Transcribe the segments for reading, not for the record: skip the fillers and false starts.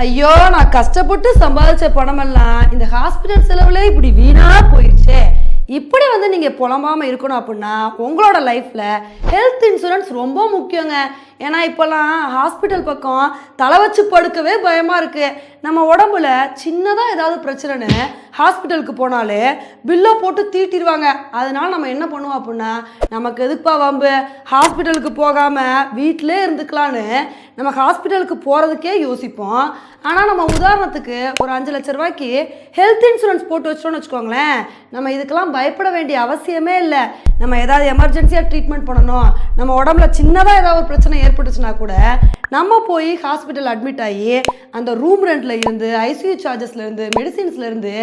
ஐயோ, நான் கஷ்டப்பட்டு சம்பாதிச்ச பணமெல்லாம் இந்த ஹாஸ்பிட்டல் செலவுல இப்படி வீணா போயிடுச்சே. இப்படி நீங்கள் புலம்பாமல் இருக்கணும் அப்படின்னா உங்களோட லைஃப்பில் ஹெல்த் இன்சூரன்ஸ் ரொம்ப முக்கியங்க. ஏன்னா இப்போல்லாம் ஹாஸ்பிட்டல் பக்கம் தலை வச்சு படுக்கவே பயமாக இருக்குது. நம்ம உடம்புல சின்னதாக ஏதாவது பிரச்சனைன்னு ஹாஸ்பிட்டலுக்கு போனாலே பில்லை போட்டு தீட்டிடுவாங்க. அதனால நம்ம என்ன பண்ணுவோம் அப்படின்னா, நமக்கு எதுக்குப்பா வம்பு, ஹாஸ்பிட்டலுக்கு போகாமல் வீட்டிலே இருந்துக்கலான்னு நம்ம ஹாஸ்பிட்டலுக்கு போகிறதுக்கே யோசிப்போம். ஆனால் நம்ம உதாரணத்துக்கு ஒரு 5 லட்ச ரூபாய்க்கு ஹெல்த் இன்சூரன்ஸ் போட்டு வச்சோன்னு வச்சுக்கோங்களேன், நம்ம இதுக்கெல்லாம் பயப்பட வேண்டிய அவசியமே இல்லை. நம்ம ஏதாவது எமர்ஜென்சியாக ட்ரீட்மெண்ட் பண்ணணும், நம்ம உடம்புல சின்னதாக ஏதாவது ஒரு பிரச்சனை ஏற்பட்டுச்சுன்னா கூட நம்ம போய் ஹாஸ்பிட்டல் அட்மிட் ஆகி அந்த ரூம் ரெண்ட்டில் இருந்து ஐசியூ சார்ஜஸ்லேருந்து மெடிசின்ஸ்லேருந்து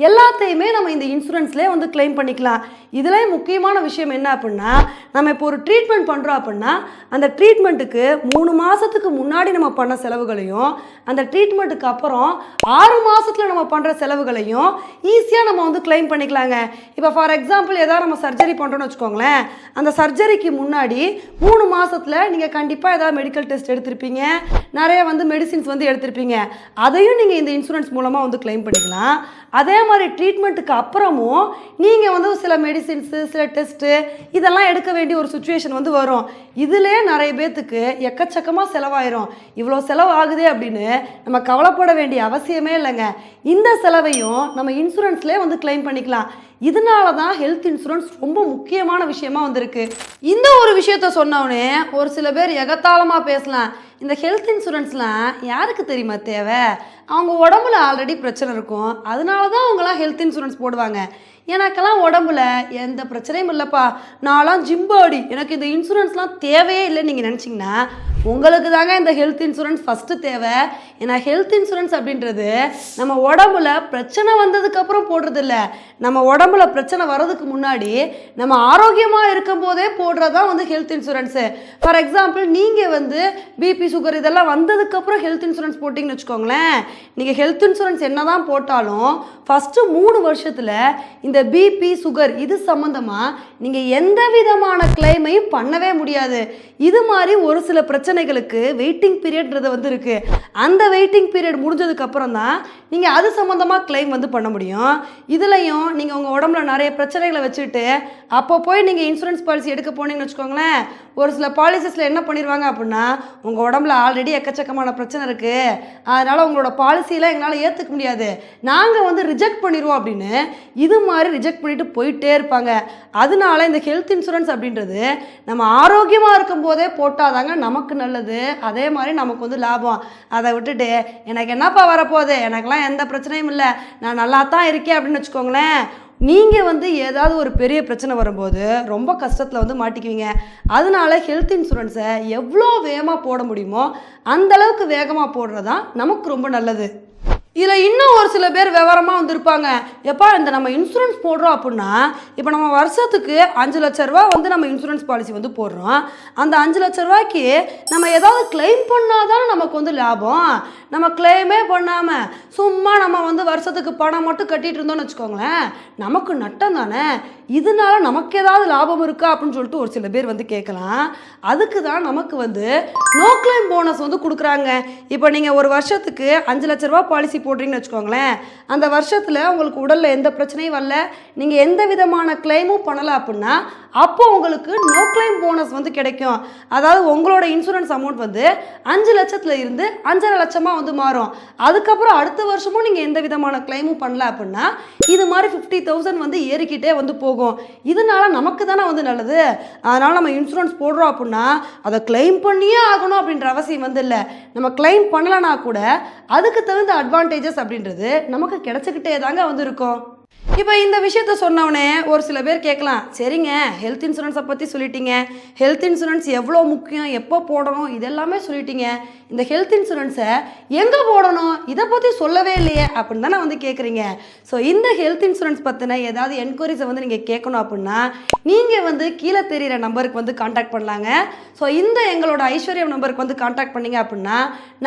எல்லாத்தையுமே நம்ம இந்த இன்சூரன்ஸ்லேயே கிளைம் பண்ணிக்கலாம். இதில் முக்கியமான விஷயம் என்ன அப்படின்னா, நம்ம இப்போ ஒரு ட்ரீட்மெண்ட் பண்ணுறோம் அப்படின்னா அந்த ட்ரீட்மெண்ட்டுக்கு 3 மாதத்துக்கு முன்னாடி நம்ம பண்ண செலவுகளையும் அந்த ட்ரீட்மெண்ட்டுக்கு அப்புறம் 6 மாதத்தில் நம்ம பண்ணுற செலவுகளையும் ஈஸியாக நம்ம கிளைம் பண்ணிக்கலாங்க. இப்போ ஃபார் எக்ஸாம்பிள் ஏதாவது நம்ம சர்ஜரி பண்ணுறோன்னு வச்சுக்கோங்களேன், அந்த சர்ஜரிக்கு முன்னாடி 3 மாதத்தில் நீங்கள் கண்டிப்பாக ஏதாவது மெடிக்கல் டெஸ்ட் எடுத்திருப்பீங்க, நிறைய மெடிசின்ஸ் எடுத்திருப்பீங்க. அதையும் நீங்கள் இந்த இன்சூரன்ஸ் மூலமாக கிளைம் பண்ணிக்கலாம். அதே மாதிரி ட்ரீட்மெண்ட்டுக்கு அப்புறமும் நீங்கள் சில மெடிசின்ஸு சில டெஸ்ட்டு இதெல்லாம் எடுக்க வேண்டிய ஒரு சுச்சுவேஷன் வரும். இதிலே நிறைய பேர்த்துக்கு எக்கச்சக்கமாக செலவாயிரும். இவ்வளோ செலவு ஆகுதே அப்படின்னு நம்ம கவலைப்பட வேண்டிய அவசியமே இல்லைங்க. இந்த செலவையும் நம்ம இன்சூரன்ஸ்லேயே கிளைம் பண்ணிக்கலாம். இதனால தான் ஹெல்த் இன்சூரன்ஸ் ரொம்ப முக்கியமான விஷயமா வந்திருக்கு. இந்த ஒரு விஷயத்த சொன்னோடனே ஒரு சில பேர் எகத்தாளமாக பேசலாம், இந்த ஹெல்த் இன்சூரன்ஸ்லாம் யாருக்கு தெரியுமா தேவை, அவங்க உடம்புல ஆல்ரெடி பிரச்சனை இருக்கும், அதனால தான் அவங்களாம் ஹெல்த் இன்சூரன்ஸ் போடுவாங்க. எனக்கெல்லாம் உடம்புல எந்த பிரச்சனையும் இல்லைப்பா, நான்லாம் ஜிம்பாடி, எனக்கு இந்த இன்சூரன்ஸ்லாம் தேவையே இல்லைன்னு நீங்கள் நினச்சிங்கன்னா உங்களுக்கு தாங்க இந்த ஹெல்த் இன்சூரன்ஸ் ஃபஸ்ட்டு தேவை. ஏன்னா ஹெல்த் இன்சூரன்ஸ் அப்படின்றது நம்ம உடம்புல பிரச்சனை வந்ததுக்கப்புறம் போடுறது இல்லை, நம்ம உடம்புல பிரச்சனை வர்றதுக்கு முன்னாடி நம்ம ஆரோக்கியமாக இருக்கும் போதே போடுறது தான் ஹெல்த் இன்சூரன்ஸு. ஃபார் எக்ஸாம்பிள் நீங்கள் பிபி சுகர் இதெல்லாம் வந்ததுக்கப்புறம் ஹெல்த் இன்சூரன்ஸ் போட்டிங்கன்னு வச்சுக்கோங்களேன், நீங்கள் ஹெல்த் இன்சூரன்ஸ் என்ன தான் போட்டாலும் ஃபஸ்ட்டு 3 வருஷத்தில் இந்த பிபி சுகர் இது சம்மந்தமாக நீங்கள் எந்த விதமான கிளைமையும் பண்ணவே முடியாது. இது மாதிரி ஒரு சில பிரச்சனைகளுக்கு வெயிட்டிங் பீரியட்ன்றது இருக்குது. அந்த வெயிட்டிங் பீரியட் முடிஞ்சதுக்கப்புறம் தான் நீங்கள் அது சம்மந்தமாக கிளைம் பண்ண முடியும். இதுலையும் நீங்கள் உங்கள் உடம்புல நிறைய பிரச்சனைகளை வச்சுட்டு அப்போ போய் நீங்கள் இன்சூரன்ஸ் பாலிசி எடுக்க போனீங்கன்னு வச்சுக்கோங்களேன், ஒரு சில பாலிசிஸில் என்ன பண்ணிடுவாங்க அப்படின்னா, உங்கள் உடம்புல ஆல்ரெடி எக்கச்சக்கமான பிரச்சனை இருக்குது, அதனால் உங்களோட பாலிசியெலாம் எங்களால் ஏற்றுக்க முடியாது, நாங்கள் ரிஜெக்ட் பண்ணிடுவோம் அப்படின்னு இது மாதிரி ரிஜெக்ட் பண்ணிட்டு போயிட்டே இருப்பாங்க. அதனால இந்த ஹெல்த் இன்சூரன்ஸ் அப்படின்றது நம்ம ஆரோக்கியமாக இருக்கும் போதே போட்டாதாங்க நமக்கு நல்லது, அதே மாதிரி நமக்கு லாபம். அதை விட்டுட்டு எனக்கு என்னப்பா வரப்போகுது, எனக்கெல்லாம் எந்த பிரச்சனையும் இல்லை, நான் நல்லா தான் இருக்கேன் அப்படின்னு வச்சுக்கோங்களேன், நீங்கள் ஏதாவது ஒரு பெரிய பிரச்சனை வரும்போது ரொம்ப கஷ்டத்தில் மாட்டிக்குவீங்க. அதனால ஹெல்த் இன்சூரன்ஸை எவ்வளோ வேகமாக போட முடியுமோ அந்தளவுக்கு வேகமாக போடுறது தான் நமக்கு ரொம்ப நல்லது. இதில் இன்னும் ஒரு சில பேர் விவரமாக இருப்பாங்க, எப்பா இந்த நம்ம இன்சூரன்ஸ் போடுறோம் அப்படின்னா, இப்போ நம்ம வருஷத்துக்கு 5 லட்ச ரூபா நம்ம இன்சூரன்ஸ் பாலிசி போடுறோம், அந்த 5 லட்ச ரூபாய்க்கு நம்ம ஏதாவது கிளைம் பண்ணால் தானே நமக்கு லாபம். நம்ம கிளைமே பண்ணாமல் சும்மா நம்ம வருஷத்துக்கு பணம் மட்டும் கட்டிகிட்டு இருந்தோம்னு வச்சுக்கோங்களேன், நமக்கு நட்டம் தானே. இதனால நமக்கு ஏதாவது லாபம் இருக்கா அப்படின்னு சொல்லிட்டு ஒரு சில பேர் கேட்கலாம். அதுக்கு தான் நமக்கு நோ கிளைம் போனஸ் கொடுக்குறாங்க. இப்போ நீங்கள் ஒரு வருஷத்துக்கு 5 லட்ச ரூபா பாலிசி போடுறீங்கன்னு வச்சுக்கோங்களேன், அந்த வருஷத்தில் உங்களுக்கு உடலில் எந்த பிரச்சனையும் வரல, நீங்கள் எந்த விதமான கிளைமும் பண்ணலை அப்படின்னா அப்போ உங்களுக்கு நோ கிளைம் போனஸ் கிடைக்கும். அதாவது உங்களோட இன்சூரன்ஸ் அமௌண்ட் 5 லட்சத்தில் இருந்து 5.5 லட்சமாக மாறும். அதுக்கப்புறம் அடுத்த வருஷமும் நீங்கள் எந்த விதமான கிளைமும் பண்ணல அப்படின்னா இது மாதிரி 50,000 ஏறிக்கிட்டே போகும். இதனால நமக்கு தானே நல்லது. அதனால் நம்ம இன்சூரன்ஸ் போடுறோம் அப்படின்னா அதை கிளைம் பண்ணியே ஆகணும் அப்படின்ற அவசியம் இல்லை. நம்ம கிளைம் பண்ணலைன்னா கூட அதுக்கு தகுந்த அட்வான்டேஜஸ் அப்படின்றது நமக்கு கிடைச்சிக்கிட்டே தாங்க இருக்கும். இப்போ இந்த விஷயத்த சொன்னவனே ஒரு சில பேர் கேட்கலாம், சரிங்க ஹெல்த் இன்சூரன்ஸை பற்றி சொல்லிட்டீங்க, ஹெல்த் இன்சூரன்ஸ் எவ்வளோ முக்கியம், எப்போ போடணும் இதெல்லாமே சொல்லிட்டீங்க, இந்த ஹெல்த் இன்சூரன்ஸை எங்கே போடணும் இதை பற்றி சொல்லவே இல்லையே அப்படின்னு தானே கேட்குறீங்க. ஸோ இந்த ஹெல்த் இன்சூரன்ஸ் பற்றின ஏதாவது என்கொயரிஸை நீங்கள் கேட்கணும் அப்படின்னா நீங்கள் கீழே தெரிகிற நம்பருக்கு கான்டாக்ட் பண்ணலாங்க. ஸோ இந்த எங்களோட ஐஸ்வர்யம் நம்பருக்கு கான்டாக்ட் பண்ணிங்க அப்படின்னா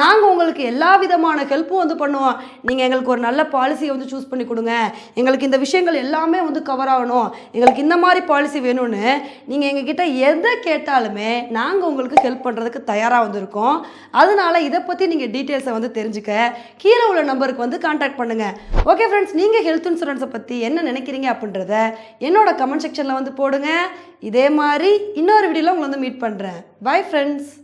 நாங்கள் உங்களுக்கு எல்லா விதமான ஹெல்ப்பும் பண்ணுவோம். நீங்கள் எங்களுக்கு ஒரு நல்ல பாலிசியை சூஸ் பண்ணி கொடுங்க, எங்களுக்கு எங்களுக்கு இந்த விஷயங்கள் எல்லாமே வந்து கவர் ஆகணும், எங்களுக்கு இந்த மாதிரி பாலிசி வேணும்னு நீங்கள் எங்ககிட்ட எதை கேட்டாலுமே நாங்கள் உங்களுக்கு ஹெல்ப் பண்ணுறதுக்கு தயாராக வந்திருக்கோம். அதனால இதை பற்றி நீங்கள் டீட்டெயில்ஸை வந்து தெரிஞ்சுக்க கீழே உள்ள நம்பருக்கு வந்து கான்டாக்ட் பண்ணுங்கள். ஓகே ஃப்ரெண்ட்ஸ், நீங்கள் ஹெல்த் இன்சூரன்ஸை பற்றி என்ன நினைக்கிறீங்க அப்படின்றத என்னோட கமெண்ட் செக்ஷனில் வந்து போடுங்க. இதே மாதிரி இன்னொரு வீடியோவில் உங்களை வந்து மீட் பண்ணுறேன். Bye friends.